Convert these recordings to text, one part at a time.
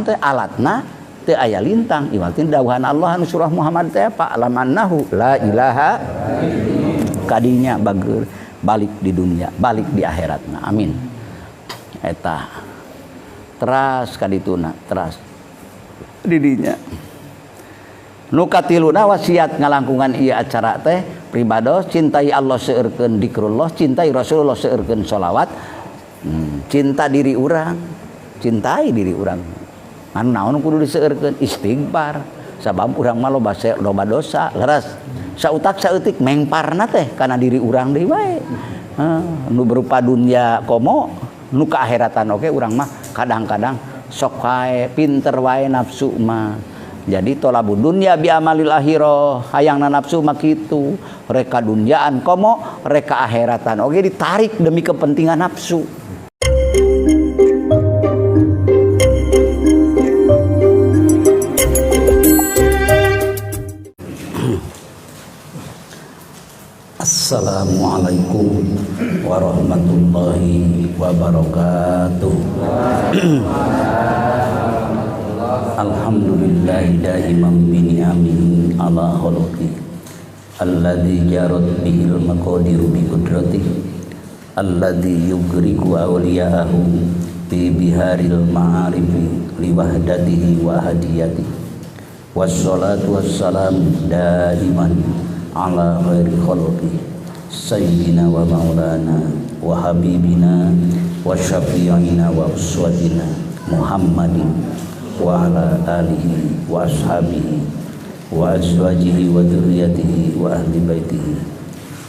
teh alatna teu aya lintang iwaltin dawuhan Allah anu surah Muhammad teh fa alamannahu la ilaha kadinya bageur balik di dunia balik di akhiratna amin eta teras kadituna teras didinya nu katiluna wasiat ngalangkungan ieu acara teh pribados cintai Allah seueurkeun zikrullah cintai Rasulullah seueurkeun sholawat cinta diri urang cintai diri urang anu naon kudu diseueurkeun istighfar sabab urang mah loba dosa leres sautak saeutik mengparna teh kana diri urang deui wae nu berupa dunya komo nu ka akhiratan oge urang mah kadang-kadang sok wae pinter wae nafsu mah jadi tolabud dunya bi amalil akhirah hayangna nafsu mah kitu reka dunyaan komo reka akhiratan oge ditarik demi kepentingan nafsu. Assalamualaikum warahmatullahi wabarakatuh. Alhamdulillahi daiman bini'amin ala khuluqi alladhi jarat bihil maqadiru bi qudrati alladhi yugriku awliya'ahu bi biharil ma'arifi liwahdatihi wa hadiyati wassalatu wassalamu daiman ala khairi khalqi sayyidina wa maulana wa habibina wa syafi'ina wa uswatina Muhammadin wa ala alihi wa ashabihi wa azwajihi wa dzurriyyatihi wa ahli baitihi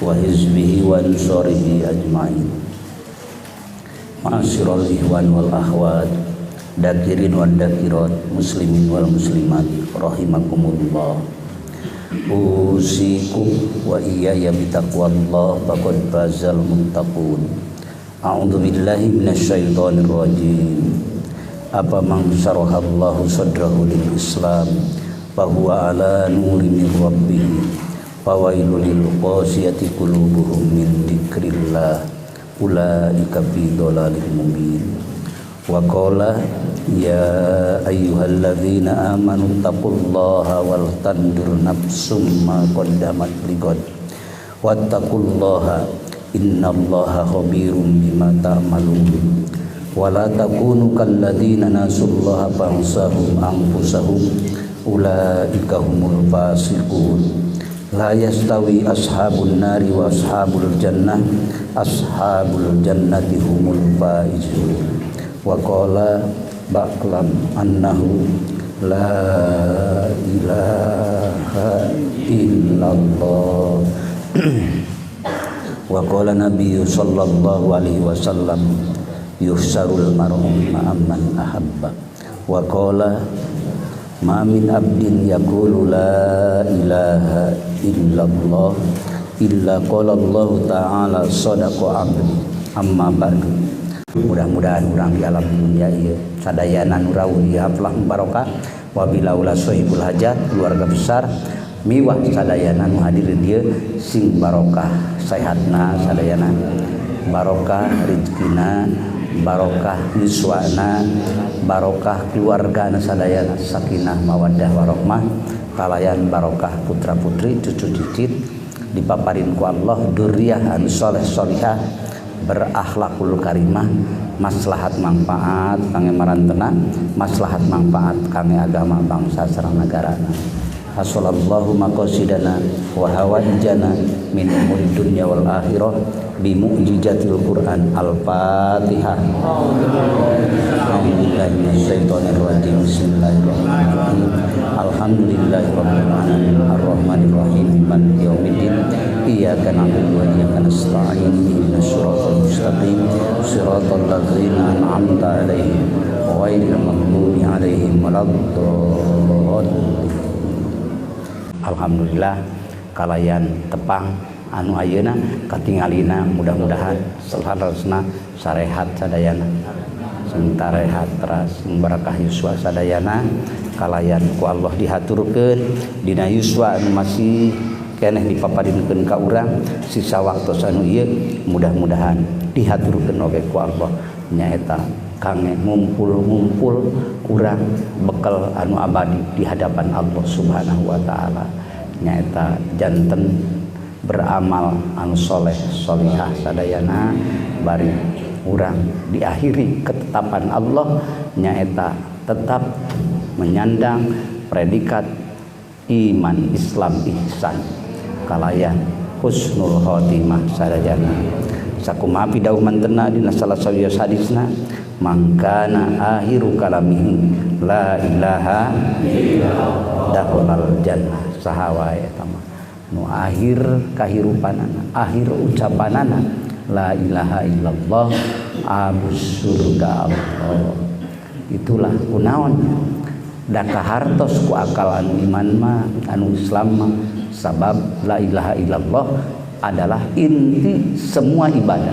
wa hizbihi wa ansarihi ajma'in. Ma'asyiral ikhwan wal akhwat dakirin wal dakirat muslimin wal muslimat rahimakumullah. Usikum wa iyaya bitaqwallah faqad fazal muttaqun. A'udzu billahi minasyaitonir rajim. Apa man syarahallahu sadrahu lil Islam fa huwa ala nurin min rabbih fawailul lil qasiyati qulubuhum min dzikrillah ulaika fi dhalalin mubin. Wa qala ya ayyuhalladzina amanu taqullaha wal tandur nafsum ma qaddamat lighad wattaqullaha innallaha khabirum bima ta'malun wala takunu kalladzina nasullaha fansahum anfusahum ulaika humul fasiqun la yastawi ashabun nari wa ashabul jannati humul faizun wa qala ba'lam annahu la ilaha illallah wa qala nabiyyu sallallahu alaihi wasallam yuhsarul mar'u ma'amman ahabba wa qala ma min abdin yaqulu la ilaha illallah illa qala Allah ta'ala sadaqa abdi amma ba'du. Mudah-mudahan urang di alam dunia ieu sadayana nu rawuh ieu haflah barokah wabila ulah sohibul hajat keluarga besar miwah sadayana nu hadir dieu sing barokah sehatna sadayana barokah rezekina barokah yuswana barokah keluarga sadayana sakinah mawaddah warahmah kalayan barokah putra putri cucu cicit dipaparin ku Allah dzurriyyah anu saleh salihah berakhlakul karimah maslahat manfaat kangge marantena maslahat manfaat kangge agama bangsa sareng nagarana. Hasallallahu maqasidana wa hawaijana min umuri dunya wal akhirah bi mu'jizatil Qur'an. Al-Fatihah. A'udzubillahi minasyaitonir rajim. Bismillahirrahmanirrahim. Alhamdulillahirabbil alamin arrahmanir rahim maliki yaumiddin iyyaka na'budu wa iyyaka nasta'in ihdinas siratal mustaqim siratal ladzina an'amta 'alaihim ghairil maghdubi 'alaihim waladdallin. Alhamdulillah kalayan tepang anu ayeuna katingalina mudah-mudahan salarosna sarehat sadayana sementara rehat teras barakah yuswa sadayana kalayan ku Allah dihaturkeun dina yuswa anu masih keneh dipaparinkeun ka urang sisa waktu anu ieu mudah-mudahan dihaturkeun oge ku Allah nyaeta kangge ngumpul-ngumpul urang bekal anu abadi di hadapan Allah Subhanahu wa taala, nyaeta janten beramal anu soleh solihah sadayana bari urang diakhiri ketetapan Allah nyaeta tetap menyandang predikat iman Islam ihsan kalayan husnul khotimah sadayana. Sakumaha pidauh mantena dina salah sawios hadisna mangkana akhiru kalamihi la ilaha illallah dakhalal jannah. Saha wae eta mah nu akhir kahirupanana, akhir ucapanana la ilaha illallah abus surga Allah. Itulah kunaon da kahartos ku akal anu iman mah anu Islam mah sabab la ilaha illallah adalah inti semua ibadah.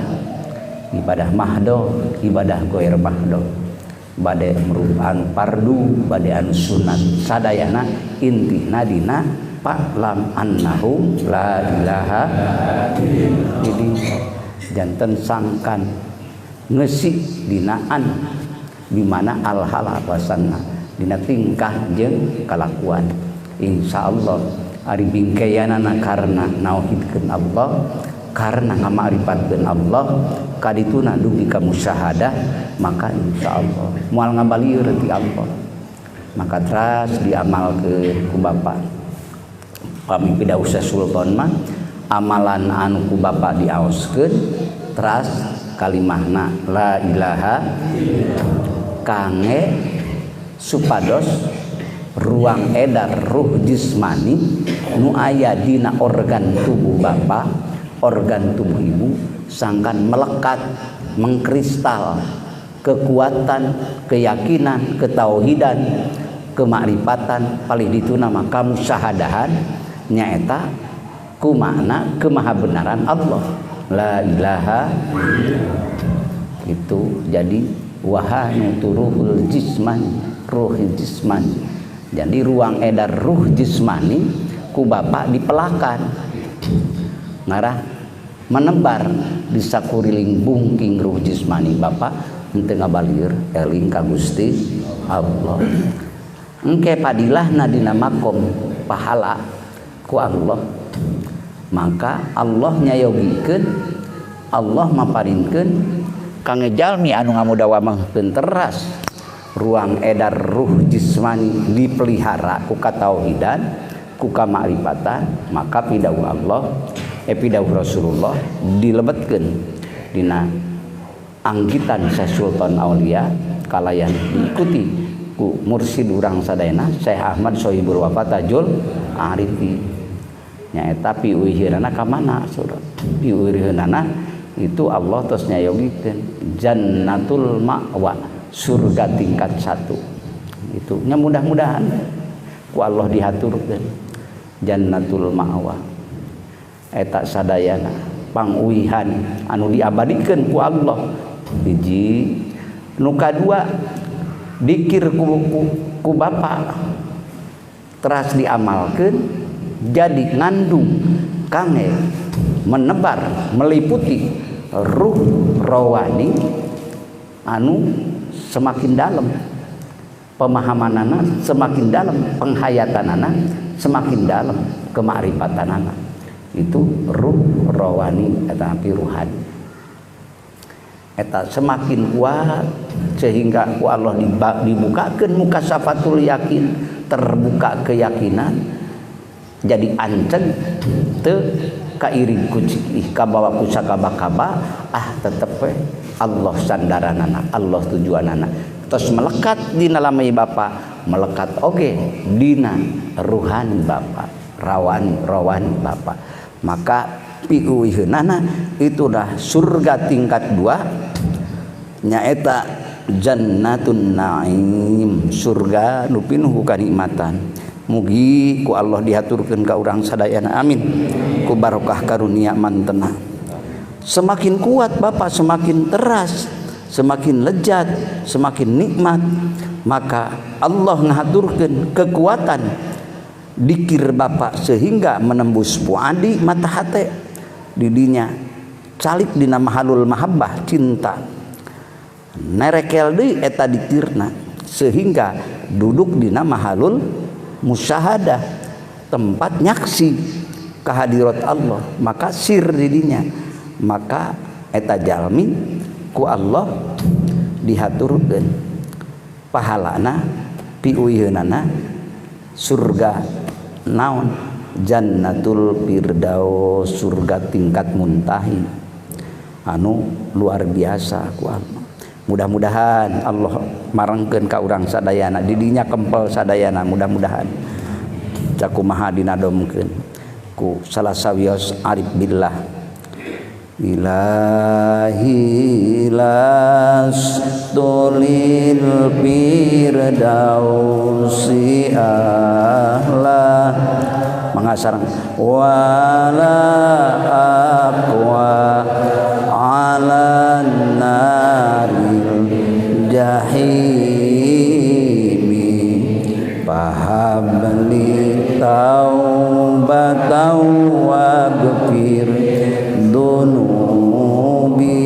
Ibadah mahdo, ibadah goer mahdo, bade merupakan fardu, bade anu sunat sadayana intina dina fa'lam annahu la ilaha illallah. Jadi janten sangkan ngesi dinaan di mana al-hal awasanna dina tingkah jeung kalakuan. Insyaallah ari bingkeyanana karena nauhidkeun Allah, karena ngamarifatkeun Allah, kadituna dugi ka musyahadah, maka insyaallah moal ngabalieur ti Allah. Maka teras diamalkeun ku bapa. Pami pidauh Sultan mah amalan anu ku bapa diaoskeun teras kalimahna la ilaha kange supados ruang edar ruh jismani nu aya dina organ tubuh bapa, organ tubuh ibu sangkan melekat, mengkristal kekuatan, keyakinan, ketauhidan, kemakrifatan palih dituna mah kamusyahadahan nyaeta ku makna kemahabenaran Allah la ilaha itu. Jadi wahanu turuhul jismani ruhul jismani. Jadi ruang edar ruh jismani ku bapak dipelakan ngarah menebar di sakuriling bungking ruh jismani bapak henteu ngabalieur eling ka Gusti Allah. Engke padilahna dina makom pahala ku Allah, maka Allah nyayogikeun, Allah maparinkeun kangge jalmi anu ngamudawa mangkeun teras ruang edar ruh jismani dipelihara ku katauhidan, ku kamakrifatan, maka pidauh Allah pidauh Rasulullah dilebetkeun dina anggitan Syekh Sultan Aulia kalayan diikuti ku mursid urang sadayana Syekh Ahmad Sohibul Wafa Tajul Arifi nyaeta piueuheunana ka mana saudara. Piueuheunana itu Allah tos nyayogikeun jannatul ma'wa, surga tingkat 1. Itu nya mudah-mudahan ku Allah dihaturkeun jannatul ma'wa eta sadayana panguwihan anu diabadikeun ku Allah. Hiji nu kadua dikir ku bapa teras diamalkeun jadi ngandung kangge menebar meliputi ruh rawani anu semakin dalam, pemahamanana semakin dalam, penghayatanana semakin dalam, kemakrifatanana itu ruh rawani eta api ruhani eta semakin kuat sehingga ku Allah dibukakeun mukasafatul yakin, terbuka keyakinan jadi ancen teu kairing ku cikih kabawa ku sakaba-kaba tetep we Allah sandaranana, Allah tujuanana tos melekat dina lamai bapa, melekat oge dina ruhani bapa, rawani bapa. Maka piueuheunana itu dah surga tingkat 2 nyaeta jannatun naim, surga nu pinuh kanikmatan. Mugi ku Allah dihaturkeun ka urang sadayana amin ku barokah karunia mantena. Semakin kuat Bapak, semakin teras, semakin lezat, semakin nikmat, maka Allah ngahaturkeun kekuatan dikir Bapak sehingga menembus puadi mata hate didinya calik dina mahalul mahabbah cinta nerekel deui eta dikirna sehingga duduk dina mahalul musyahadah, tempat nyaksi kehadirat Allah, maka sir didinya, maka eta jalmi ku Allah dihaturkeun pahalana piuyeunana surga naon jannatul firdaus, surga tingkat muntahi anu luar biasa ku Allah. Mudah-mudahan Allah marengkeun ka urang sadayana didinya kempel sadayana, mudah-mudahan cakumaha dinadomkeun ku salah sawios arif billah. Ilahi lastulil firdausi ahla mangasarang wala aqwa ala naril jahimi fahabli taubatan waghfir dunubi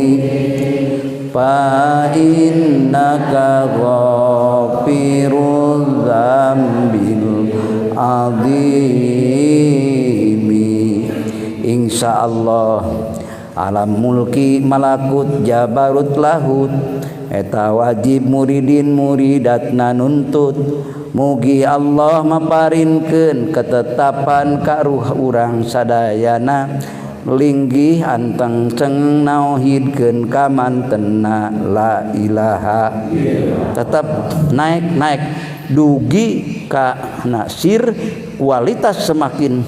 fa innaka ghafiruz dzambil azimi. Insyaallah alam mulki malakut jabarut lahut eta wajib muridin muridatna nuntut mugi Allah maparinkeun ketetapan ka ruh urang sadayana linggih anteng ceng nauhidkeun ka mantenna la ilaha, tetap naik dugi ka nasir kualitas semakin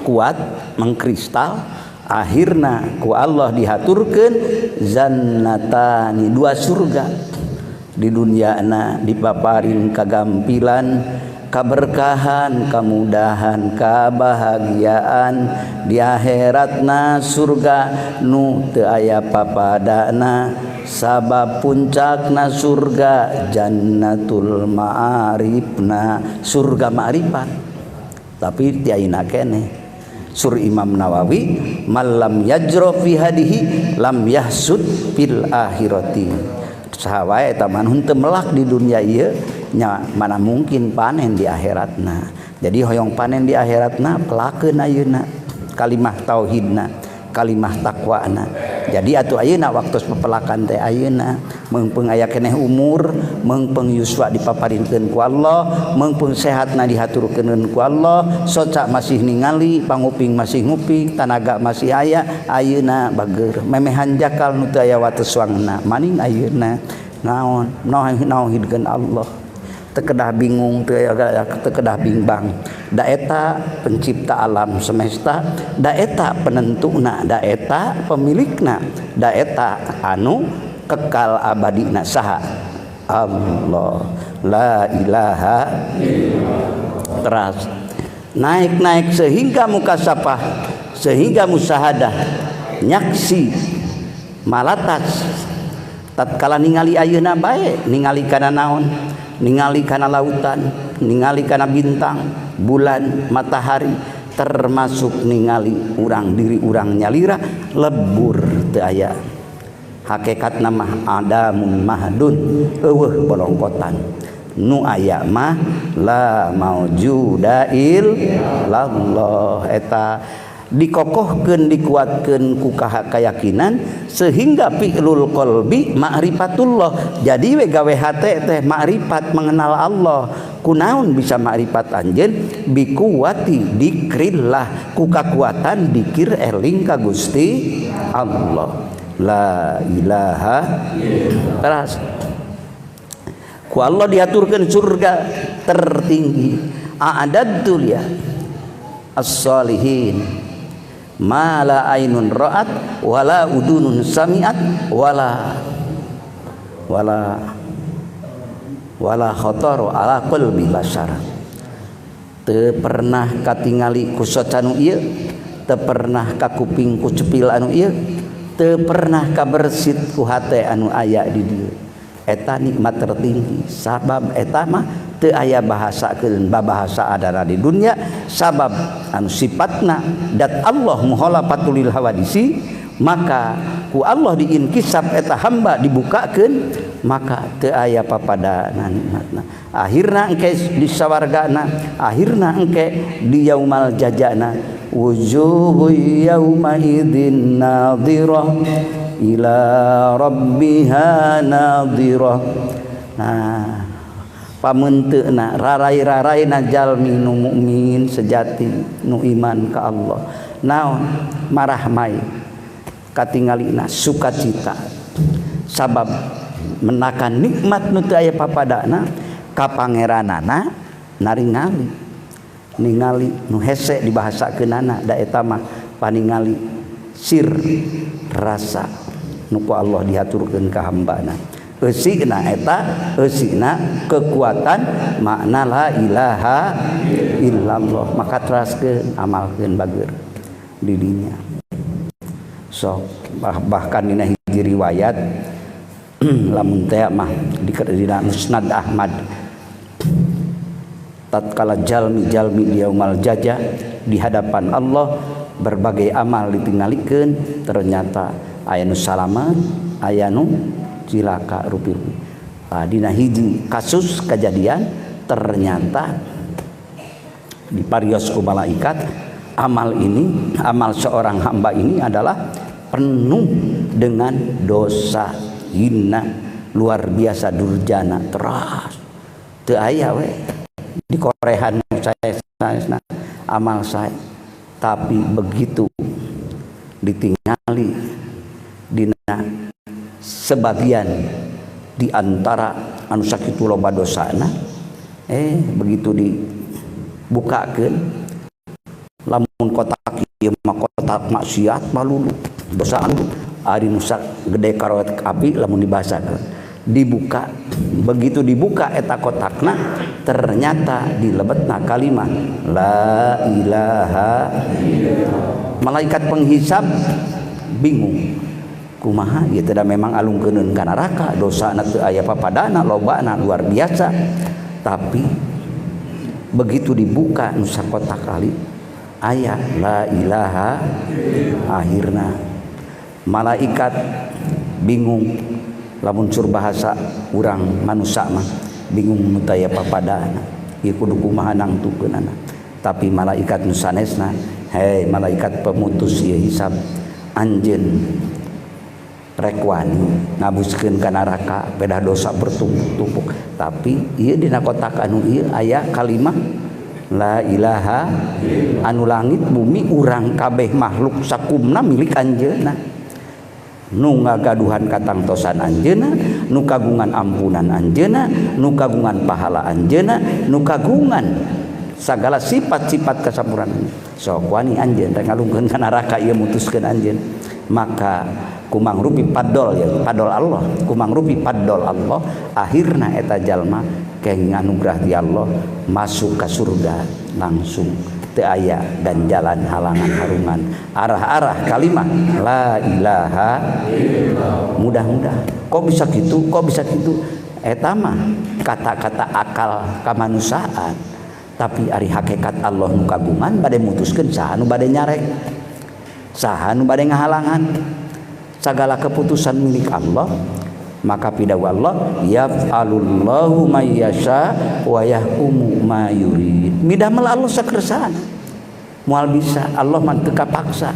kuat mengkristal, akhirna ku Allah dihaturkeun zannatani, dua surga di dunyana dipaparin kagampilan kaberkahan kemudahan kebahagiaan, di akhiratna surga nu teu aya papadana sabab puncakna surga jannatul ma'arifna, surga ma'rifat. Tapi ti ayeuna keneh sur Imam Nawawi malam yajro fi hadihi lam yahsud fil akhirati, saha wae eta manun teu melak di dunia ieu nya mana mungkin panen di akhiratna. Jadi hoyong panen di akhiratna pelakeun ayeuna kalimah tauhidna, kalimah takwana. Jadi atuh ayeuna waktos pepelakan teh ayeuna meungpeung aya keneh umur, meungpeung yuswa dipaparinkeun ku Allah, meungpeung sehatna dihaturkeun ku Allah, soca masih ningali, panguping masih nguping, tanaga masih aya, ayeuna bageur memehan jakal nu teu aya wates wangna maning ayeuna naon nauhidkeun Allah. Tekedah bingung, tekedah bimbang. Da eta pencipta alam semesta, da eta penentuna, da eta pemilikna, da eta anu kekal abadina saha Allah la ilaha teras naik sehingga mukasafah, sehingga musyahadah nyaksi malatas tatkala ningali ayeuna bae, ningali kana naon, ningali kana lautan, ningali kana bintang, bulan, matahari, termasuk ningali urang diri urang nyalira lebur teu aya. Hakikatna mah adamun mahdun, eueuh bolongkotan. Nu aya mah la maujuda illallah, eta dikokohkeun dikuatkeun ku kayakinan sehingga fi'lul qalbi ma'rifatullah. Jadi we gawe hate teh ma'rifat mengenal Allah. Kunaon bisa ma'rifat anjeun bikuwati dikrillah, ku kakuatan dikir eling ka Gusti Allah. La ilaha teras ku Allah diaturkeun surga tertinggi. A'adadtu ya as-solihin ma la ainun ra'at wala udunun sami'at wala khatar ala qalbi bashar. Teu pernah katingali ku socanu ieu, teu pernah ka kuping ku cepil anu ieu, teu pernah kabersit ku hate anu aya di dieu. Eta nikmat tertinggi, sabab eta mah teu aya bahasakeun babahasa adana di dunia, sabab anu sifatna dat Allah mukhalafatul hawadisi, maka ku Allah diinkisab eta hamba dibukakeun maka teu aya papadana nikmatna. Akhirna engke di sawargana, akhirna engke di yaumal jajana, wujuhu yauma idzin nadhirah ila rabbiha nadhirah. Nah, pamunteuna rarai-raraina jalmi nu mukmin sejati nu iman ka Allah. Naon marahmai katingalina sukacita sabab menakan nikmat nu teu aya papadana ka pangeranana naringali ningali nu hese dibahasakeunana da eta mah paningali sir rasa nu ku Allah diaturkeun ka hambana. Eusina eta eusina kekuatan makna la ilaha illallah, maka teraskeun amalkeun bageur di dinya. So bahkan dina hiji riwayat lamun teh mah dina Musnad Ahmad tatkala jalmi di yaumal jajah di hadapan Allah berbagai amal ditinggalikeun ternyata aya nu salamet aya nu cilaka rupi-rupi. Dina hiji kasus kejadian ternyata diparios ku malaikat amal seorang hamba ini adalah penuh dengan dosa hina luar biasa durjana teras teu aya we di korehan saya amal saya, tapi begitu ditingali dina sebagian di antara anu sakitu loba dosana begitu dibukakeun lamun kotak ieu mah kotak maksiat malulu dosa anu ari nu gede karot api lamun dibasakeun dibuka. Begitu dibuka eta kotakna ternyata dilebetna kalimat la ilaha illallah. Malaikat penghisab bingung kumaha ieu teh memang alungkeuneun ka neraka, dosana teu aya papadana lobana luar biasa, tapi begitu dibuka nu sakotak kali aya la ilaha, akhirna malaikat bingung lamun sur bahasa urang manusia mah bingung nu teu aya papadana ieu kudu kumaha nangtukeunana. Tapi malaikat nu sanesna, hei malaikat pemutus ieu hisab, anjeun rek wani ngabuskeun ka neraka pedah dosa bertumpuk-tumpuk, tapi ieu dina kotak anu ieu aya kalimah la ilaha anu langit bumi urang kabeh makhluk sakumna milik anjeunna, nu ngagaduhan katangtosan anjeunna, nu kagungan ampunan anjeunna, nu kagungan pahala anjeunna, nu kagungan sagala sifat-sifat kasampurnan. Sok wani anjeun rek ngalungkeun ka neraka ieu mutuskeun anjeun, maka kumang rupi padol ya padol Allah, kumang rupi padol Allah, akhirna eta jalma keng anugerah ti Allah masuk ke surga langsung teu aya dan jalan halangan harungan arah-arah kalimat la ilaha illallah. Mudah-mudahan kok bisa gitu eta mah kata-kata akal kamanusiaan, tapi ari hakikat Allah nu kagungan bade mutuskeun saha nu bade nyarek, saha nu bade ngahalangan. Segala keputusan milik Allah, maka pidawa Allah yaf'alullahu may yasha wa yahkumu ma yurid. Midamel Allah sakersaan moal bisa Allah mah teu kapaksa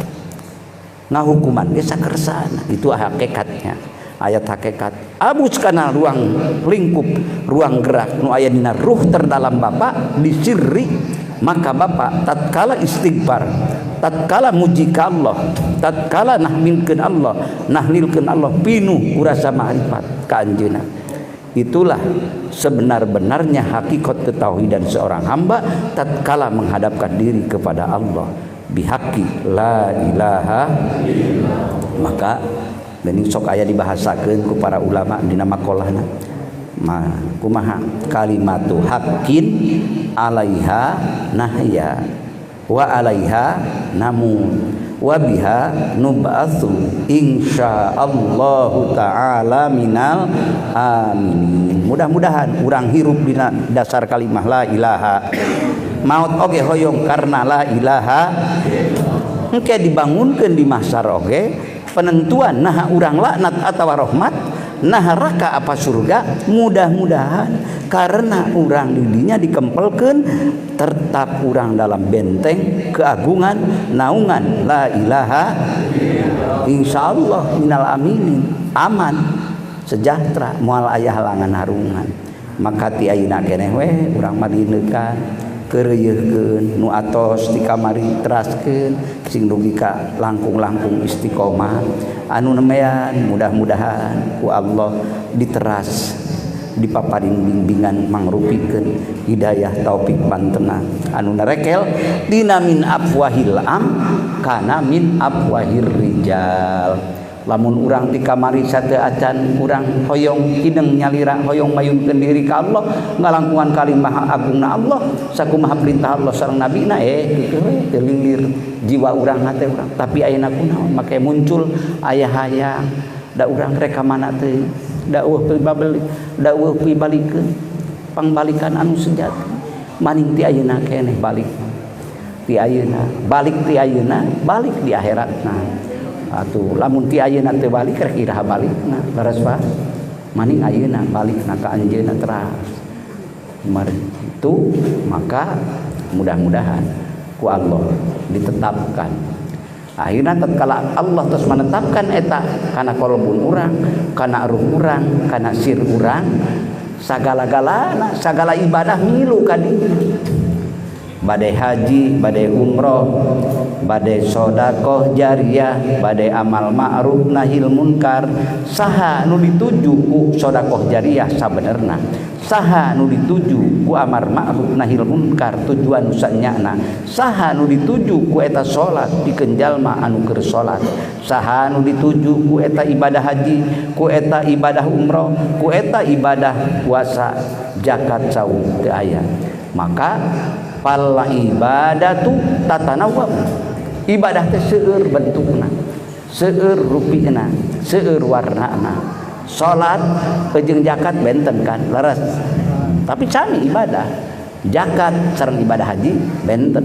ngahukuman ge sakersaan. Itu hakikatnya ayat hakikat abus kana ruang lingkup ruang gerak nu aya dina ruh terdalam Bapa disirri, maka Bapa tatkala istighfar, tatkala muji ka Allah, tatkala nahlilkeun Allah pinuh urasa ma'rifat ka anjeunna. Itulah sebenar-benarnya hakikat ketauhidan seorang hamba tatkala menghadapkan diri kepada Allah bihaqi la ilaha illallah. Maka dening sok aya dibahasakeun ku para ulama dina maqalahna kumaha kalimatu haqqin alaiha nahya wa alaiha namun wa biha nub'atsu insyaallahu taala minal amin. Mudah-mudahan urang hirup dina dasar kalimah la ilaha, maut oge hoyong karena la ilaha, engke dibangunkeun di mahsyar oge penentuan nah urang laknat atau rahmat, nah neraka apa surga, mudah-mudahan karena urang didinya dikempelkeun tetap urang dalam benteng keagungan naungan la ilaha insyaallah minal aminin, aman sejahtera moal aya halangan harungan. Maka ti ayeuna keneh we urang madineukan keureuyeurkeun nu atos di kamari teraskeun sing dugi ka langkung-langkung istiqomah anu nemean mudah-mudahan ku Allah diteras dipaparin bimbingan mangrupikeun hidayah taufik pantena anu narekel dina min afwahil am kana min afwahir rijal. Lamun urang di kamari sateu acan urang hoyong hideng nyalira hoyong mayunkeun diri ka Allah ngalangkungan kalimah agungna Allah sakumaha perintah Allah sareng nabina kitu we teu lilir jiwa urang hate urang. Tapi ayeuna kunaon make muncul aya hayang da urang rek ka mana teh daeuh pibalikeun pangbalikan anu sejati maning ti ayeuna keneh balik ti ayeuna balik ti ayeuna balik di akhiratna. Atuh lamun ti ayeuna teu balik rek iraha balikna leres Pak maning ayeuna balikna ka anjeunna teras mari itu. Maka mudah-mudahan ku Allah ditetapkan akhirna tatkala Allah terus menetapkan eta kana qalbun urang kana ruh urang kana sir urang sagala-galana sagala ibadah milu ka dieu badai haji, badai umroh, badai sodakoh jariyah, badai amal ma'ruf nahil munkar, saha nu dituju ku sodakoh jariyah sabenerna, saha nu dituju ku amar ma'ruf nahil munkar tujuan usanyana, saha nu dituju ku eta salat pikeun jalma anu keur salat, saha nu dituju ku eta ibadah haji, ku eta ibadah umroh, ku eta ibadah puasa zakat saum teu aya. Maka fal ibadatu tatanawwab, ibadah teh seueur bentukna, seueur rupina, seueur warnana. Salat jeung zakat benten kan leres, tapi sami ibadah zakat sareng ibadah haji benten.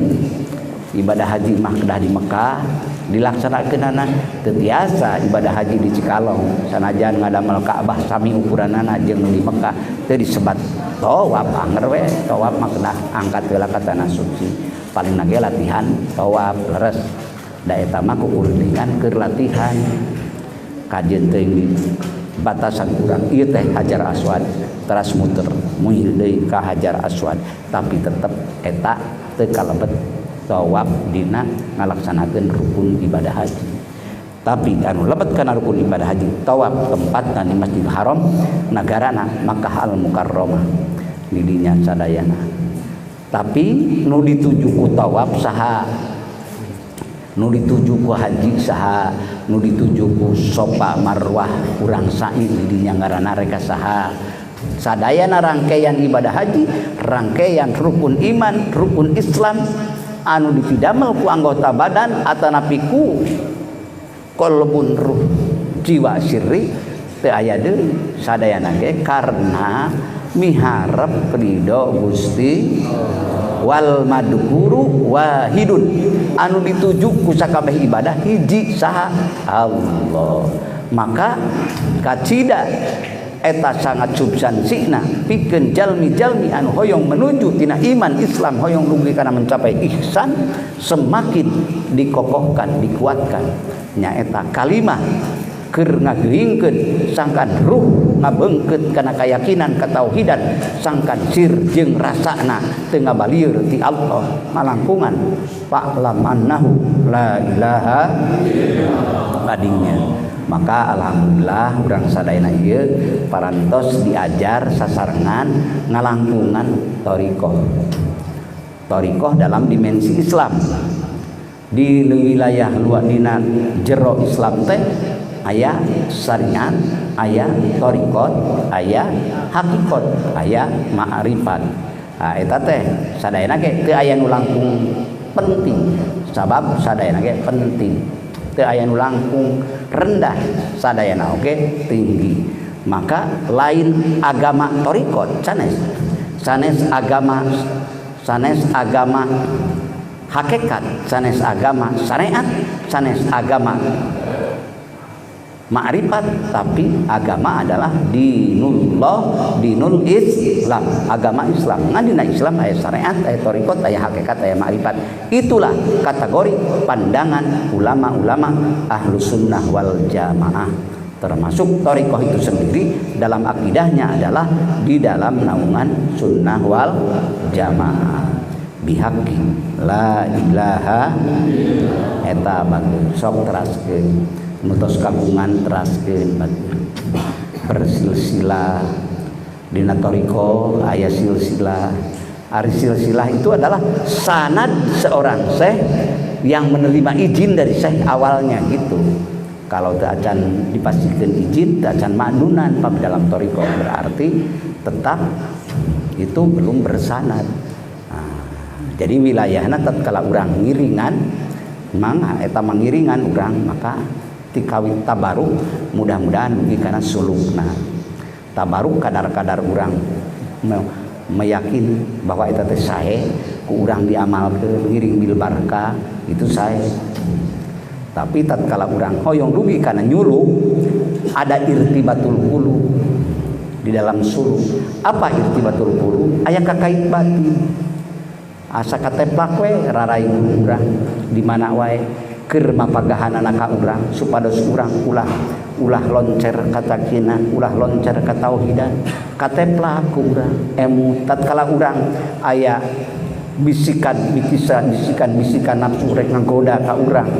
Ibadah haji mah kedah di Mekah dilaksanakeunana teu tiasa ibadah haji di Cikalong sanajan ngadamel Ka'bah sami ukuranana jeung di Mekah teu disebat tawaf anger we. Tawaf mah kena angkat heula ka tanah suci, paling nage latihan tawaf leres da eta mah kuuringan keur latihan kajeun teuing batasan urang ieu teh Hajar Aswad teras muter muil deui ka Hajar Aswad, tapi tetep eta teu kalebet tawaf dina ngalaksanakeun rukun ibadah haji. Tapi anu lebet kana rukun ibadah haji tawaf tempatna di Masjidil Haram nagarana Makkah Al Mukarramah di dinya sadayana. Tapi nu dituju ku tawaf saha, nu dituju ku haji saha, nu dituju ku Safa Marwah urang sa'i di dinya ngaranna reka saha. Sadayana rangkaian ibadah haji, rangkaian rukun iman, rukun Islam anu dipidamel ku anggota badan atanapi ku qalbun ruh jiwa sirri teu aya deui sadayana ge karena miharep ridho Gusti wal madhkuru wahidun anu dituju ku sakabeh ibadah hiji saha Allah. Maka kacida eta sangat substansina pikeun jalmi-jalmi anu hoyong menuju tina iman Islam hoyong dugi kana mencapai ihsan semakin dikokohkan dikuatkan nyaeta kalimah keur ngageuingkeun sangkan ruh ngabeungkeut kana kayakinan katauhidan sangkan sir jeung rasana teu ngabalieur ti Allah malangkungan fa'lam annahu la ilaha illallah. Maka alhamdulillah urang sadayana ieu parantos diajar sasarengan ngalangkungan thariqah dalam dimensi Islam. Di wilayah luar dina jero Islam teh aya syariat, aya thariqat, aya hakikat, aya ma'rifat. Eta teh sadayana ge teu aya nu langkung penting, sabab sadayana ge penting. Teu aya nu langkung rendah sadayana oge tinggi. Maka lain agama thariqat sanes agama hakikat, sanes agama syariat, sanes agama ma'rifat, tapi agama adalah dinul Islam, agama Islam. Ngadina Islam aya syariat, aya thariqat, aya hakikat, aya ma'rifat. Itulah kategori pandangan ulama-ulama ahlu sunnah wal jamaah. Termasuk thariqah itu sendiri dalam akidahnya adalah di dalam naungan sunnah wal jamaah. Bihaqi la ilaha eta bagus sok teraskeun mutos kagungan teraskeun bersilsilah dina thariqah aya silsilah. Ari silsilah itu adalah sanad seorang syekh yang menerima izin dari syekh awalnya gitu. Kalau teu acan dipastikan izin, teu acan ma'dunan pam dalam thariqah, berarti tetap itu belum bersanad. Jadi wilayahna tatkala urang ngiringan mangga eta mangiringan urang maka tikawin tabaruk mudah-mudahan mugi kana sulukna. Tabaruk kadar-kadar urang meyakini bahwa eta teh sae ku urang diamalkeun ngiring bil barkah itu sae. Tapi tatkala urang hoyong dugi kana nyuluh ada irtibatul qulub di dalam suluk. Apa irtibatul qulub? Aya kakait batin. Asa kateplak we raraing urang di mana wae keur mapagahanana ka urang supados urang ulah loncer ka takinan, ulah loncer ka tauhidan, kateplak ku urang emu tatkala urang aya bisikan nafsu rek nggoda ka urang,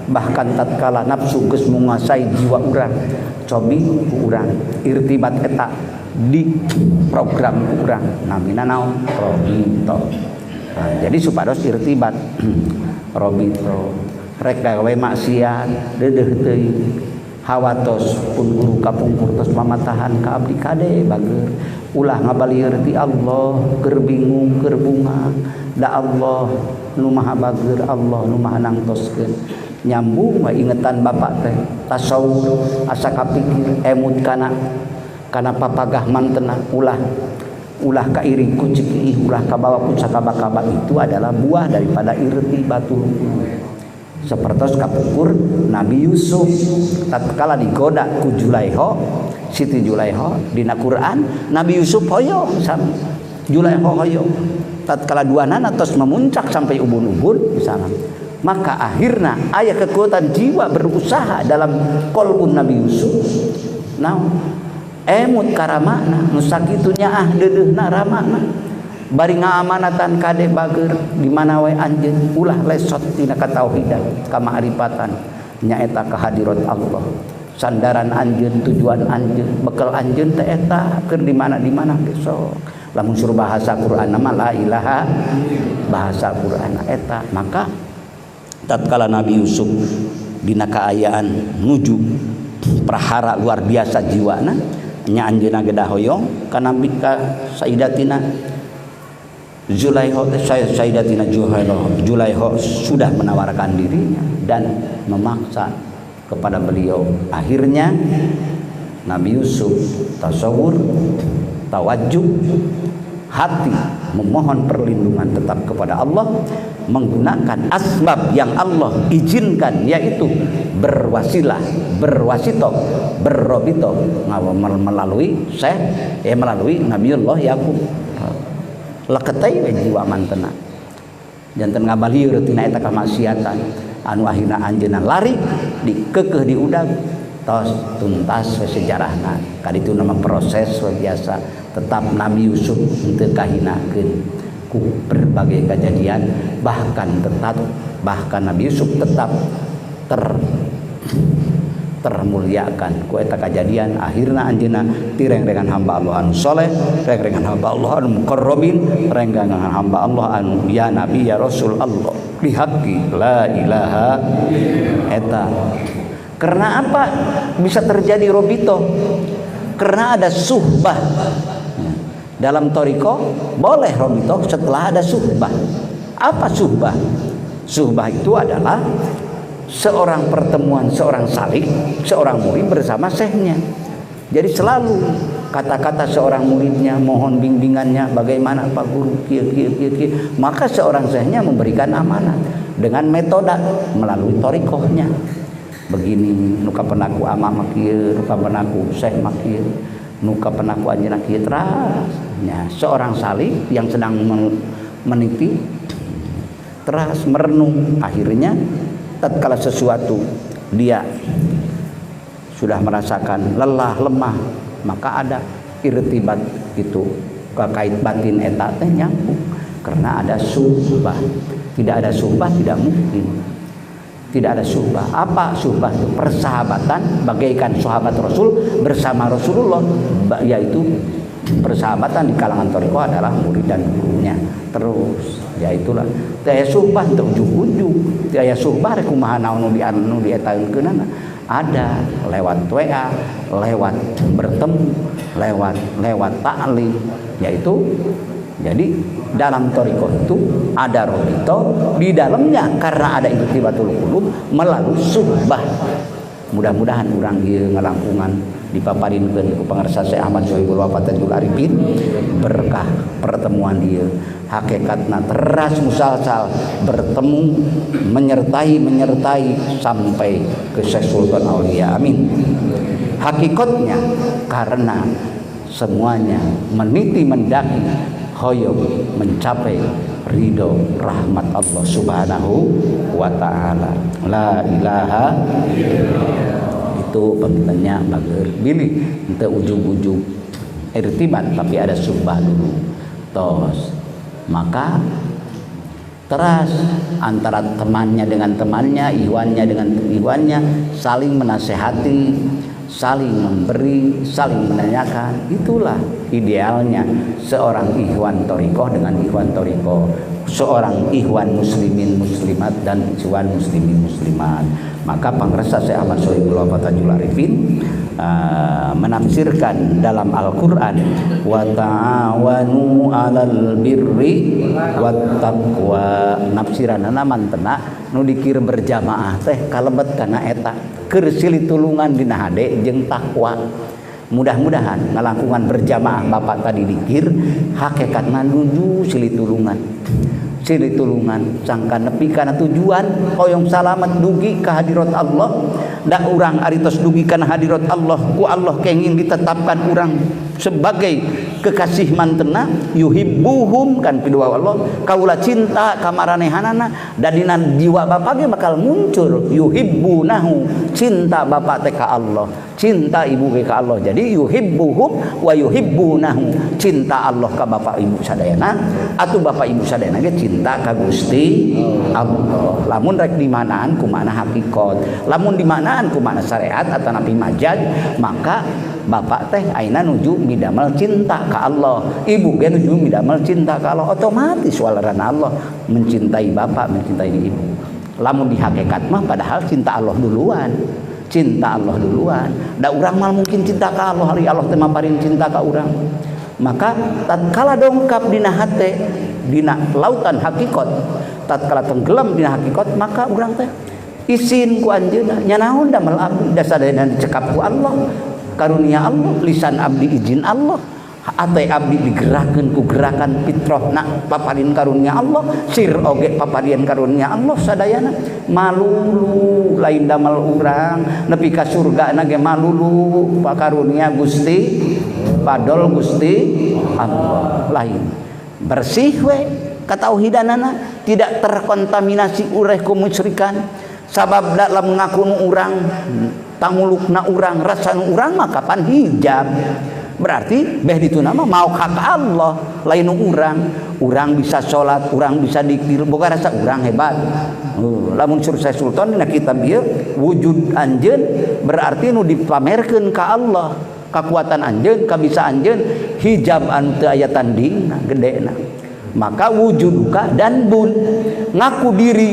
bahkan tatkala nafsu geus menguasai jiwa urang cobi ku urang irtibat eta di program ku urang namina naon robito. Nah, jadi supados irtibat robito rek gawe maksiat deudeuh teuing hawatos pun guru kapungkur tos mamatahan ka abdi kade bager ulah ngabalieur ti Allah keur bingung keur bunga da Allah nu maha bager Allah nu maha nangtoskeun nyambung we ingetan bapak teh tasawuf asa kapikir emut kana papagah mantena ulah kairing ku cikih ulah kabawa ku sakaba-kaba itu adalah buah daripada irtibatul qulub. Sapertos kapungkur Nabi Yusuf tatkala digoda ku Siti Julaiha dina Quran Nabi Yusuf hoyong sam Julaiha hoyong tatkala duanana tos memuncak sampai ubun-ubun misalnya maka akhirnya aya kekuatan jiwa berusaha dalam qalbun Nabi Yusuf emut karamana nu sakitu nyaah deudeuhna ramana bari ngaamanatan kade bager di mana wae anjeun ulah lesot tina katauhidan ka ma'rifatan nyaeta kehadirat Allah sandaran anjeun tujuan anjeun bekal anjeun teh eta keur di mana besok lamun suruh bahasa Quran mah la ilaha bahasa Quran eta maka tatkala Nabi Yusuf dina kaayaan nuju prahara luar biasa jiwana nya anjeunna gedah hoyong kana Sayyidatina Sayyidatina Julaiha sudah menawarkan dirinya dan memaksa kepada beliau. Akhirnya Nabi Yusuf tasawur tawajjuh hati memohon perlindungan tetap kepada Allah menggunakan asbab yang Allah izinkan yaitu berwasilah berwasito berrobito melalui melalui Nabiullah Yakub leketai we jiwa mantena janten ngabalieur tina eta kamaksiatan anu akhirna anjeunna lari dikeukeuh di udag tos tuntas we sejarahna kaditu nama proses biasa tetap Nabi Yusuf henteu kahinakeun ku berbagai kejadian bahkan Nabi Yusuf tetap termuliakan ku eta kejadian akhirna anjeunna tireng-rengan hamba Allah anu saleh reng-rengan hamba Allah anu muqarrabin reng-rengan hamba Allah anu ya nabi ya rasul Allah bihaqqi la ilaha eta karena apa bisa terjadi robito karena ada suhbah dalam thariqah boleh robito setelah ada suhbah. Apa suhbah? Suhbah itu adalah seorang pertemuan seorang salik, seorang murid bersama syekhnya. Jadi selalu kata-kata seorang muridnya mohon bimbingannya bagaimana Pak Guru maka seorang syekhnya memberikan amanat dengan metode melalui thariqahnya. begini nu kapenaku ama mah kieu, nu kapenaku syekh mah kieu, nu kapenaku anjeunna kieu teras nya. Seorang salik yang sedang meniti teras merenung, akhirnya tatkala sesuatu dia sudah merasakan lelah lemah, maka ada irtibat itu kait batin eta teh nyambung karena ada suhbah. Tidak ada suhbah tidak mungkin. Tidak ada suhbah. Apa suhbah itu? Persahabatan bagaikan sahabat Rasul bersama Rasulullah, yaitu persahabatan di kalangan thariqah adalah murid dan gurunya. Terus ya itulah teh suhbah teu ujug-ujug. Teh suhbah rek kumaha naon nu dietaeunkeunana. Ada lewat WA, lewat bertemu, lewat ta'lim, yaitu jadi dalam thariqah itu ada robito di dalamnya karena ada irtibatul qulub melalui suhbah. Mudah-mudahan urang ieu ngalangkungan dipaparinkeun ku pangarsa Syekh Ahmad Sohibul Wafatajul Arifin berkah pertemuan ieu hakikatna teras musalsal bertemu menyertai sampai ke Syekh Sultan Aulia, amin. Hakikatnya karena semuanya meniti mendaki hoyong mencapai ridho rahmat Allah Subhanahu wa ta'ala. La ilaha itu pentingnya bager bilih henteu ujug-ujug irtibat tapi ada suhbah dulu tos, maka teras antara temannya dengan temannya, ikhwannya dengan ikhwannya saling menasehati, saling memberi, saling menanyakan. Itulah idealnya seorang ikhwan thariqah dengan ikhwan thariqah, seorang ikhwan muslimin muslimat dan ikhwan muslimin muslimat. Maka pangresa Syekh Ahmad Sohibul Wafatajul Arifin menafsirkan dalam Al-Qur'an wa ta'awanu 'alal birri wat taqwa. Nafsiranna mantena nu dikir berjamaah teh kalebet kana eta keur silih tulungan dina hade jeung takwa. Mudah-mudahan ngalangkungan berjamaah Bapak tadi dikir hakikatna nuju silih tulungan sangka nepi kana tujuan hoyong salamet dugi ka hadirat Allah. Da urang aritos dugi kana hadirat Allah ku Allah kenging ditetapkan urang sebagai kekasih mantena yuhibbuhum kan pidua Allah kaula cinta ka maranehanana da dina jiwa Bapak ge bakal muncul yuhibbunahu cinta Bapak teh ka Allah, cinta ibu ge ka Allah. Jadi yuhibbuhum wa yuhibbunahu cinta Allah ka Bapak Ibu sadayana atuh Bapak Ibu sadayana ge cinta ka Gusti Allah. Lamun rek dimanaan kumaha hakikat, lamun dimanaan kumaha syariat atau napi majaz, maka Bapak teh aina nuju midamel cinta ka Allah, ibu ge nuju midamel cinta ka Allah, otomatis walarana Allah mencintai Bapak, mencintai ibu. Lamun di hakikat mah padahal cinta Allah duluan. Cinta Allah duluan. Da urang mal mungkin cinta ka Allah, hari Allah teh maparin cinta ka urang. Maka tatkala dongkap dina hate dina lautan hakikat, tatkala tenggelam dina hakikat, maka urang teh isin ku anjeunna nya naon damel abdi da sadayana dicekap ku Allah. Karunia Allah, lisan abdi izin Allah, hati abdi digerakkan ku gerakan fitrahna paparin karunia Allah, sir oge paparin karunia Allah sadayana. Malulu lain damel urang nepi ka surga ge malulu pakarunia Gusti padol Gusti Allah lain bersih we katauhidanana, tidak terkontaminasi ureh kemusyrikan. Sabab da lamun ngakunu urang tangulukna urang rasana urang mah kapan hijab, berarti beh dituna mah mau hak Allah lain urang bisa sholat, urang bisa dikir boga rasa urang hebat. Lamun sur Syekh Sultan dina kitab ieu wujud anjeun berarti nu dipamerkeun ka Allah kekuatan anjeun, kabisa anjeun, hijab anu teu aya tandingna gedena. Maka wujuduka dan bun ngaku diri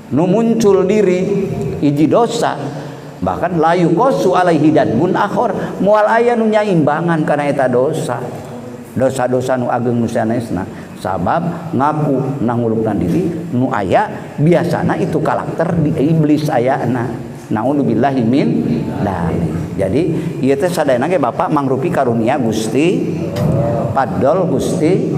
nu muncul diri hiji dosa, bahkan layu kosu alaihi dan bun akhor moal aya nu nyaimbangan kana eta dosa-dosa nu ageng nu sanesna. Sabab ngaku nangulukna diri nu aya biasana itu karakter di iblis ayana. Naudzubillahi min dzalik. Jadi ieu teh sadayana ge Bapak mangrupi karunia Gusti padol Gusti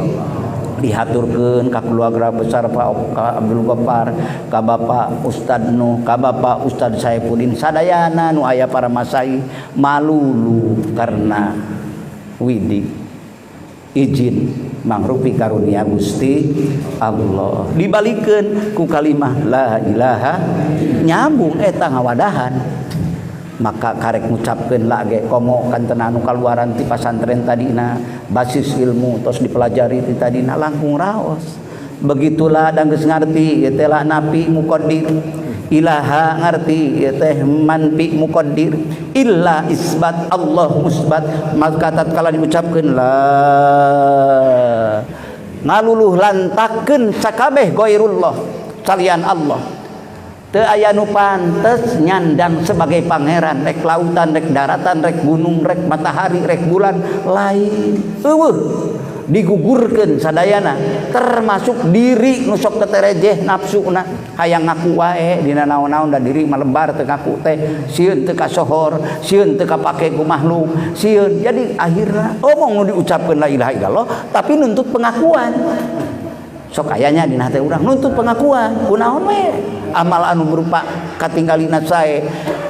dihaturkeun ka keluarga besar Pak Abdul Ghaffar, ka Bapak Ustad Nuh, ka Bapak Ustad Saifuddin, sadayana nu aya para masai malulu karena widi izin mangrupi karunia Gusti Allah. Dibalikeun ku kalimah la ilaha nyambung eta ngawadahan. Maka karek ngucapkeun la ge komo kantena anu kaluaran ti pasantren tadina basis ilmu tos dipelajari ti tadina langkung raos. Begitulah dan geus ngarti ieu teh la napi muqaddir, ilaha ngarti ieu teh manfi muqaddir, illa isbat Allah musbat. Maka tatkala diucapkeun la ngaluluh lantakeun sakabeh ghairullah salian Allah. Teu aya nu pantes nyandang sebagai pangeran, rek lautan, rek daratan, rek gunung, rek matahari, rek bulan, lain eueuh digugurkeun sadayana, termasuk diri nu sok teterejeh nafsuna hayang ngaku wae dina naon-naon da diri malebar teu ngaku teh, sieun teu kasohor, sieun teu kapake ku makhluk, sieun. Jadi akhirna omong nu diucapkeun la ilaha illallah tapi nuntut pengakuan. Sok ayanya dina hate urang nuntut pengakuan kunaon we amal anu berupa katinggalina sae,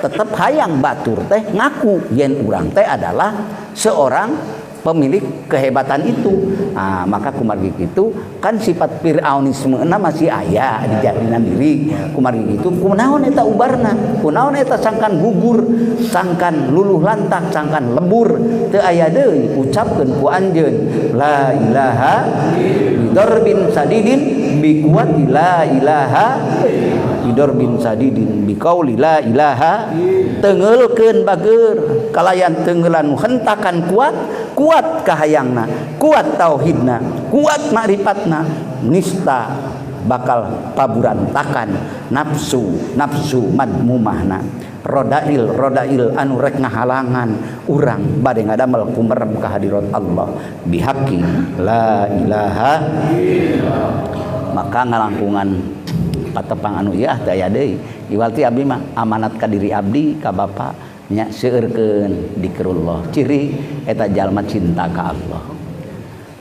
tetep hayang batur teh ngaku yen urang teh adalah seorang pemilik kehebatan itu. Nah, maka kumargi kitu kan sifat fir'aunisme masih aya di jadinan diri. Kumargi kitu kunaon eta ubarna, kunaon eta sangkan gugur, sangkan luluh lantak, sangkan lembur, teu aya deui ucapkeun ku anjeun la ilaha bidarbin sadidin bi quwwati la ilaha bidarbin sadidin bi qauli la ilaha, teungeulkeun bageur kalayan teungeulan hentakan kuat kahayangna, kuat tauhidna, kuat ma'rifatna, nista bakal paburantakan nafsu madmumahna, rodail anu rek ngahalangan urang bade ngadamel kumerem ka hadirat Allah bihaqi la ilaha. Maka ngalangkungan patepang anu ieu teh aya deui iwalti abdi mah amanat ka diri abdi ka bapa nya seueurkeun dikrullah, ciri eta jalma cinta ka Allah.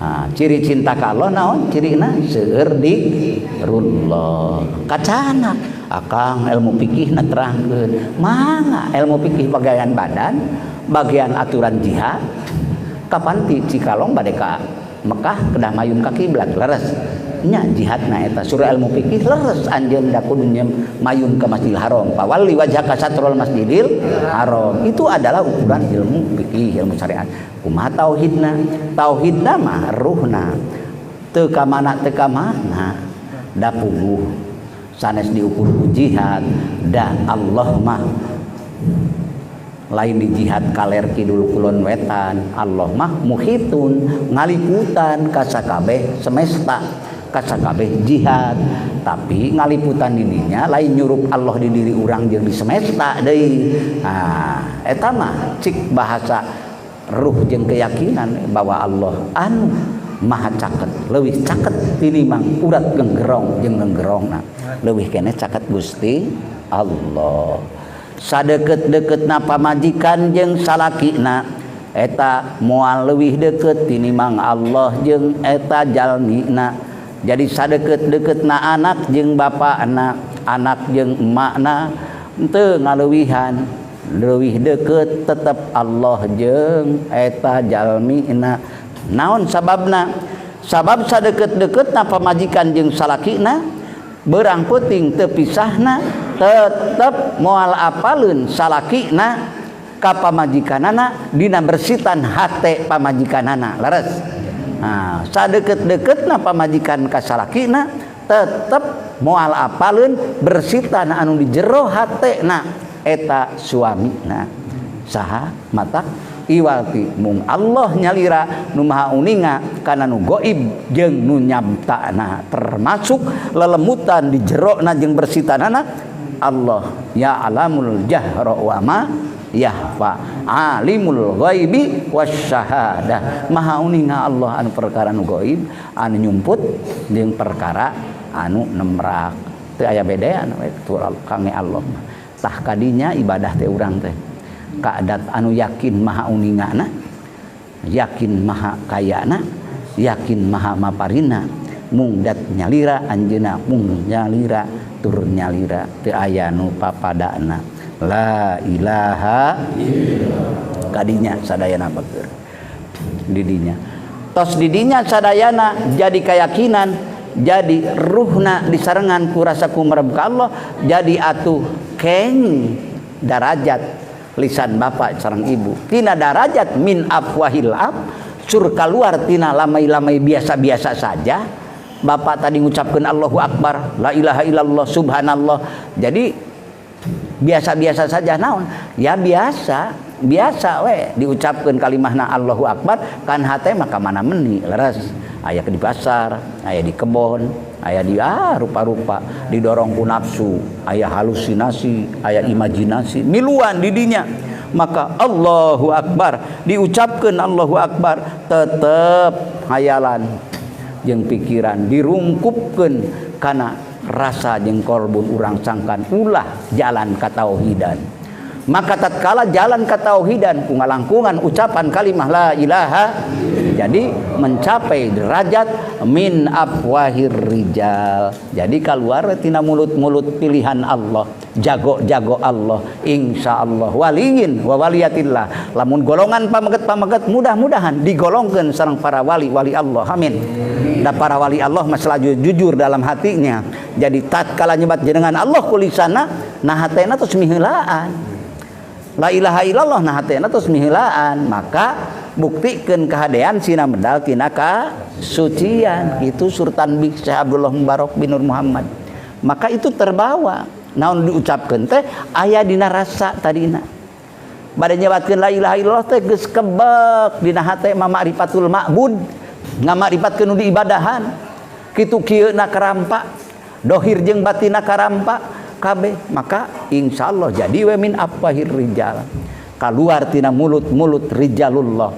Nah, ciri cinta ka Allah naon cirina? Seueur dikrullah. Kacana akang ilmu fikihna terangkeun mangga ilmu fikih bagian badan, bagian aturan jihad. Kapan ti cikalong bade ka Mekah kedah mayun ka kiblat leres nya jihadna eta surah ilmu fikih leres anjeun da kudu mayun ka Masjidil Haram, pawalli wajhaka satrul Masjidil Haram. Itu adalah ukuran ilmu fikih, ilmu syariat. Kumaha tauhidna mah ruhna teu ka mana da puguh sanes diukur ku jihad da Allah mah lain di jihad kaler kidul kulon wetan. Allah mah muhitun ngaliputan ka sakabeh semesta, ka sakabeh jihad. Tapi ngaliputan dirinya lain nyurup Allah di diri urang jeung di semesta deui. Nah, eta mah cik bahasa ruh jeung keyakinan bahwa Allah anu maha caket, leuwih caket tinimbang urat genggerong jeung genggerongna, leuwih keneh caket Gusti Allah. Sadeket-deketna pamajikan jeung salakina eta moal leuwih deukeut tinimbang Allah jeung eta jalmina. Jadi sadeket-deketna anak jeung bapana, anak jeung emakna teu ngaleuwihan, leuwih deukeut tetep Allah jeung eta jalmina. Naon sababna? Sabab sadeket-deketna pamajikan jeung salakina beurang peuting teu pisahna tetep moal apaleun salakina ka pamajikanana dina bersitan hate pamajikanana leres. Nah, sadeket-deketna pamajikan ka salakina tetep moal apaleun bersitan anu di jero hatena eta suamina. Saha matak iwalti mung Allah nyalira nu maha uninga kana nu gaib jeung nu nyamtana, termasuk lelemutan di jerona jeung bersitanana Allah ya alamul jahra wa ma yahfa alimul ghaibi wasyahadah. Maha uninga Allah anu perkara nu gaib anu nyumput jeung perkara anu nemrak. Teu aya bedaan we kangge Allah. Tah kadinya ibadah teh urang teh kaadat anu yakin maha uningana, yakin maha kayana, yakin maha maparina mungdat nyalira anjeuna mung nyalira tur nyalira teu aya nu papadana la ilaha kadinya sadayana bager didinya tos didinya sadayana jadi keyakinan jadi ruhna disarengan ku rasa kumarep ka Allah jadi atuh keng darajat lisan bapak sareng ibu tina darajat min afwahil ab sur kaluar tina lamai-lamai biasa-biasa saja bapak tadi ngucapkeun Allahu Akbar la ilaha illallah subhanallah jadi biasa-biasa saja naon ya biasa we diucapkeun kalimahna Allahu Akbar kan hate mah ka mana meuni leres aya di pasar aya di kebon aya di rupa-rupa didorong ku nafsu aya halusinasi aya imajinasi miluan di dinya maka Allahu Akbar diucapkeun Allahu Akbar tetep hayalan jeung pikiran dirungkupkeun kana rasa jeung kolbun urang sangkan ulah jalan ka tauhidan maka tatkala jalan ka tauhidan ku ngalangkungan ucapan kalimah la ilaha jadi mencapai derajat min afwahir rijal jadi keluar tina mulut-mulut pilihan Allah jago-jago Allah insyaallah waliyin wa waliyatillah lamun golongan pameget mudah-mudahan digolongkeun sareng para wali-wali Allah amin da para wali Allah masalah jujur dalam hatinya jadi tatkala nyebat jenengan Allah kulisana nah hatena tos miheulaan la ilaha illallah nah hatena tos miheulaan maka buktikeun kahadean sina medal tina kasucian itu surtan bi Syekh Abdullah Mubarak bin Nur Muhammad maka itu terbawa naon diucapkeun teh aya dina rasa tadina bade nyebatkeun la ilaha illallah teh geus kebek dina hate ma'rifatul ma'bud ngamarifatkeun nu diibadahan kitu kieuna karampa dohir jeung batina karampa kabeh maka insyaallah jadi we min afwahir rijal kaluar tina mulut-mulut rijalullah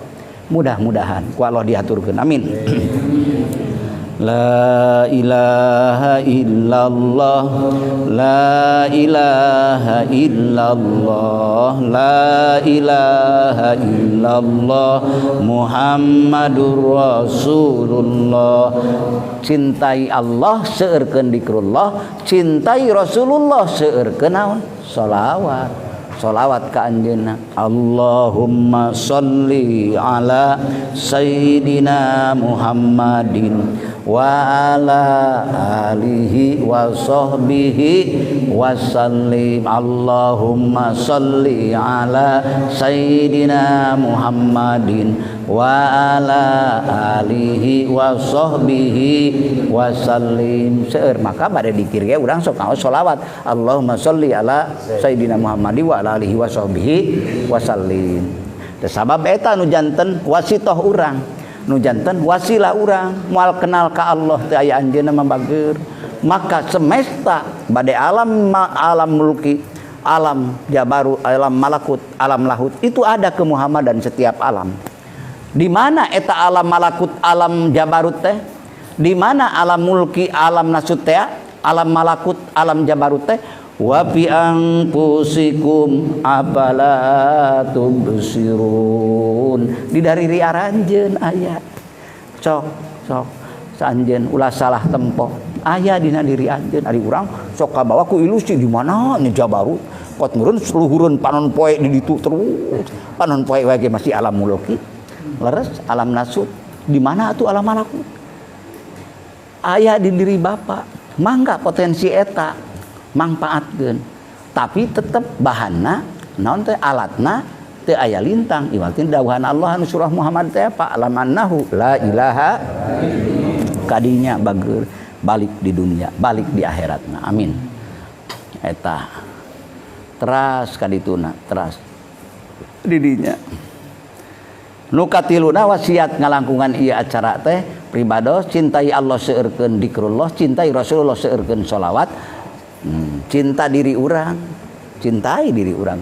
mudah-mudahan ku Allah diaturkeun amin la ilaha illallah la ilaha illallah la ilaha illallah Muhammadur Rasulullah cintai Allah seueurkeun zikrullah cintai Rasulullah seueurkeun naon sholawat sholawat ka anjeunna Allahumma sholli ala sayyidina Muhammadin wa ala alihi wa sahbihi wa sallim Allahumma sholli ala sayyidina Muhammadin wa ala alihi wa sahbihi wa sallim seueur maka bade dikir ge urang sok ngaos sholawat Allahumma sholli ala sayyidina Muhammadin wa ala alihi wa sahbihi wa sallim teh sabab eta nu janten wasitoh urang nu janten wasilah urang moal kenal ka Allah teh aya anjeunna mambageur maka semesta bade alam mulki alam jabarut alam malakut alam lahut itu ada ke Muhammadan setiap alam di mana eta alam malakut alam jabarut teh di mana alam mulki alam nasut teh alam malakut alam jabarut teh wa fi anfusikum afala tubsirun di dari riaranjeun aya sok sanjeun ulah salah tempo aya dina diri anjeun ari urang sok kabawa ku ilusi di mana nya jabarut kot meureun luhureun panon poe di ditu terus panon poe we ge masih alam mulki leres alam nasut di mana atuh alam malakut aya di diri bapak mangga potensi eta mangpaatkeun tapi tetep bahanna naon teh alatna teu aya lintang iwaltin dawuhan Allah anu surah Muhammad teh fa alamannahu la ilaha kadinya bageur balik di dunia balik di akhiratna amin eta teras kadituna teras didinya nu katiluna wasiat ngalangkungan ieu acara teh pribados cintai Allah seueurkeun zikrullah cintai Rasulullah seueurkeun sholawat cinta diri urang cintai diri urang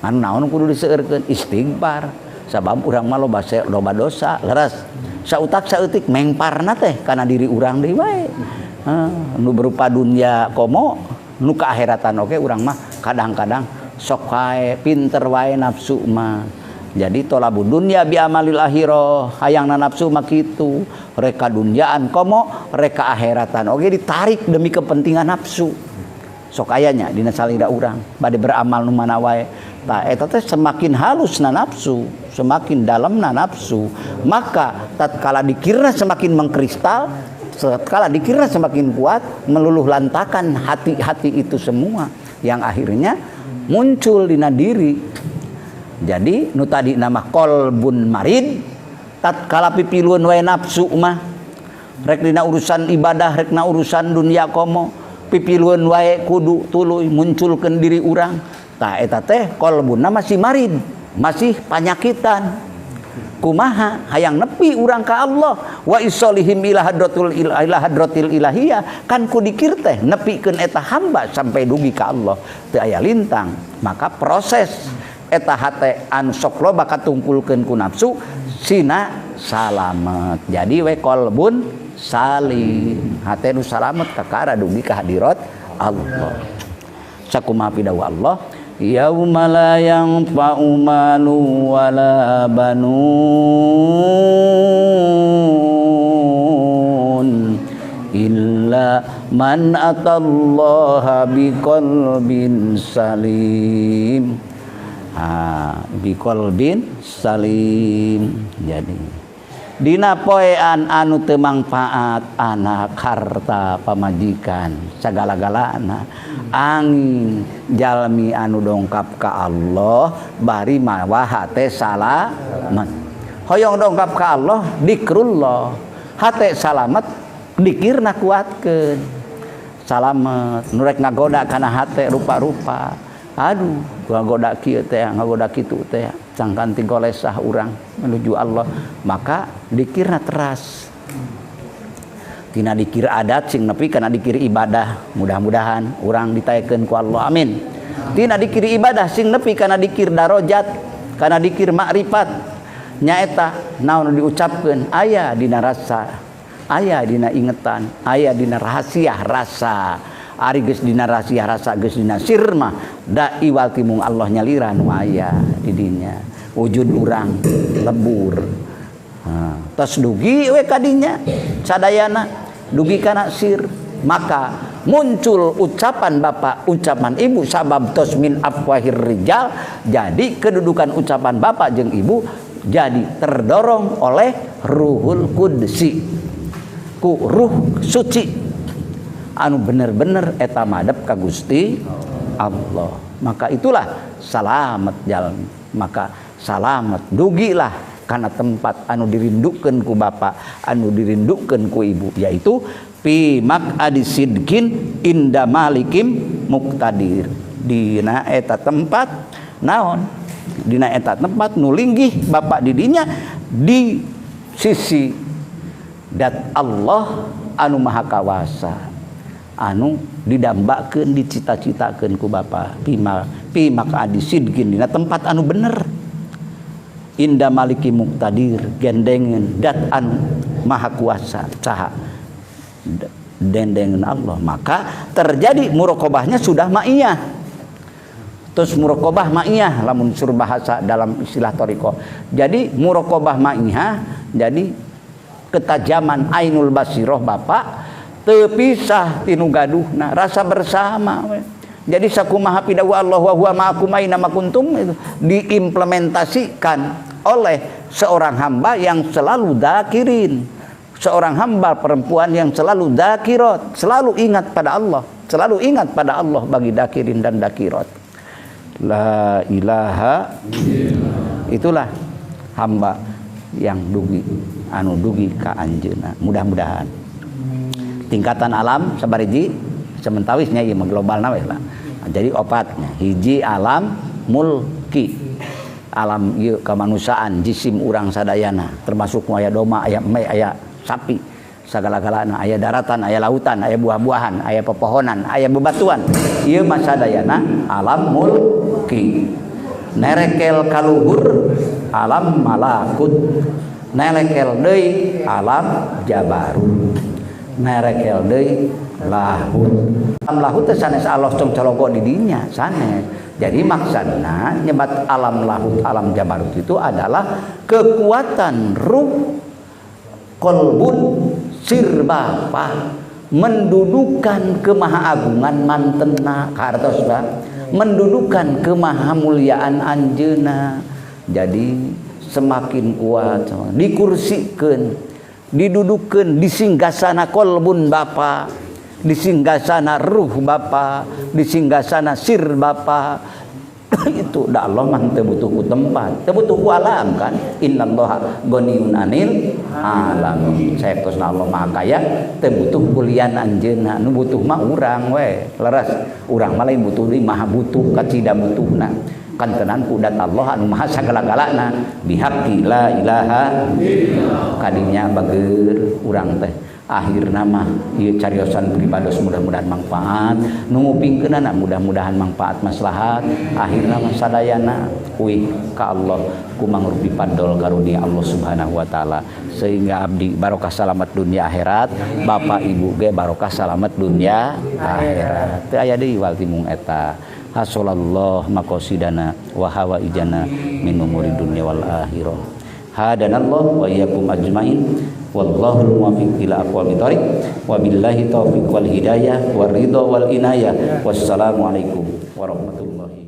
anu naon kudu diseueurkeun istighfar sabab urang mah loba dosa leres sautak saeutik mengparna teh kana diri urang deui wae nu berupa dunya komo nu ka akhiratan oge urang mah kadang-kadang sok wae pinter wae nafsu mah Jadi tolabun dunya bi amalil akhirah, hayangna nafsu mah kitu, reka dunyaan komo reka akhiratan. Oke ditarik demi kepentingan nafsu. Sok ayanya dina salira urang bade beramal nu mana wae. Tah eta teh semakin halusna nafsu, semakin dalamna nafsu, maka tatkala dikirna semakin mengkristal, tatkala dikirna semakin kuat, meluluh lantakan hati-hati itu semua yang akhirnya muncul dina diri. Jadi nu tadi nama qalbun marid, tatkala pipiluan wae nafsu mah rek dina urusan ibadah, rek na urusan dunia komo, pipiluan wae kudu tuluy munculkeun diri urang. Tah eta teh qalbunna masih marid, masih panyakitan. Kumaha hayang nepi urang ka Allah wa isolihim ila hadratil ilahiyah, kan ku dikir teh nepikeun eta hamba sampai dugi ka Allah teu aya lintang. Maka proses eta hate anu sok loba katungkulkeun ku nafsu sina salamet. Jadi we qalbun salim, hate nu salamet kakara dugi ka hadirat Allah. Sakumaha pidawa Allah, yauma la yanfa'u malu wala banun illa man atallaha biqalbin salim. Biqalbin salim. Jadi dina poean anu teu mangfaat anak harta pamajikan sagala-galana, angin jalmi anu dongkap ka Allah bari mawa hate salamet. Hoyong dongkap ka Allah dikrullah, hate salamet dikirna kuatkeun. Salamet nu rek ngagoda kana hate rupa-rupa, aduh ngagoda kieu teh ngagoda kitu teh cangkan tigolesah urang menuju Allah, maka dikirna teras. Tina dikir adat sing nepi kana dikir ibadah, mudah-mudahan urang ditaekeun ku Allah, amin. Tina dikir ibadah sing nepi kana dikir darajat, kana dikir makrifat, nyaeta naon diucapkeun aya dina rasa, aya dina ingetan, aya dina rahasia rasa. Ari geus dina rahasia rasa, geus dina sir mah da iwal timung Allah nyalira nu aya di dinya. Wujud urang lebur. Tos dugi we kadinya sadayana dugi kana sir, maka muncul ucapan bapak, ucapan ibu, sabab tos min afwahir rijal. Jadi kedudukan ucapan bapak jeung ibu jadi terdorong oleh ruhul qudsi, ku ruh suci anu bener-bener eta madep ka Gusti Allah. Maka itulah salamet jalmi. Maka salamet dugilah kana tempat anu dirindukeun ku bapa, anu dirindukeun ku ibu, yaitu fi maq'adi sidqin inda malikim muqtadir. Dina eta tempat naon? Dina eta tempat nu linggih bapa didinya di sisi dat Allah anu maha kawasa, anu didambakeun dicita-citakeun ku bapa pi maq'adi sidqin dina tempat anu bener inda maliki muqtadir, gendengen dat anu maha kuasa saha dendengen Allah. Maka terjadi muraqabahnya sudah ma'iyah. Terus muraqabah ma'iyah lamun sur bahasa dalam istilah thariqah. Jadi muraqabah ma'iyah jadi ketajaman ainul basirah bapak teu pisah tinu gaduhna, rasa bersama we. Jadi sakumaha pidawa Allah wa huwa ma'akum aina ma kuntum itu diimplementasikan oleh seorang hamba yang selalu dakirin, seorang hamba perempuan yang selalu dakirat, selalu ingat pada Allah, selalu ingat pada Allah bagi dakirin dan dakirat. La ilaha illallah. Itulah hamba yang dugi anu dugi ka anjeunna. Mudah-mudahan tingkatan alam sabariji sementawisnya ieu mah globalna we lah. Jadi opatnya hiji alam mulki, alam ieu kamanusiaan jisim urang sadayana termasuk aya doma, aya embe, aya sapi, sagala-galana, aya daratan, aya lautan, aya buah-buahan, aya pepohonan, aya bebatuan. Ieu mah sadayana alam mulki. Nerekel kaluhur alam malakut, nerekel deui alam jabarut. merekel deui lahut. Alam lahut teh sanes Allah tong calogo di dinya sanes. Jadi maksudna nyebat alam lahut, alam jabarut itu adalah kekuatan ruh kolbun sirbapa mendudukan kemahaagungan mantena kartosna, mendudukan kemahamuliaan anjeuna. Jadi semakin kuat dikursikeun, didudukeun di singgasana kolbun bapa, di singgasana ruh bapa, di singgasana sir bapa. Itu da Allah mah teu butuh ku tempat, teu butuh ku alam kan. Innallaha ghaniyun 'anil alamin. Saestuna Allah Maha Kaya, teu butuh kulian anjeunna, nu butuh mah urang we. Leres urang mah lain butuh deui maha butuh kacida butuhna. Kan tenan ku dat Allah anu maha sagala-galana. Bihaqqi la ilaha illallah. Kadinya bageur urang teh akhirna mah ieu cariosan pribados mudah-mudahan manfaat, nu ngupingkeunana mudah-mudahan manfaat maslahat, akhirna mah sadayana kuih ka Allah ku mangrupi padol karunia Allah Subhanahu wa taala, sehingga abdi barokah salamet dunia akhirat, bapak ibu ge barokah salamet dunia akhirat. Teu aya deui wal timung eta. Hasallallahu maqasidana wa hawaijana min umuri dunya wal akhirah. Hadanallahu wa iyyakum ajmain. Wallahul muwaffiq ila aqwamit thoriq. Wabillahi taufiq wal hidayah war ridha wal inayah. Wassalamualaikum warahmatullahi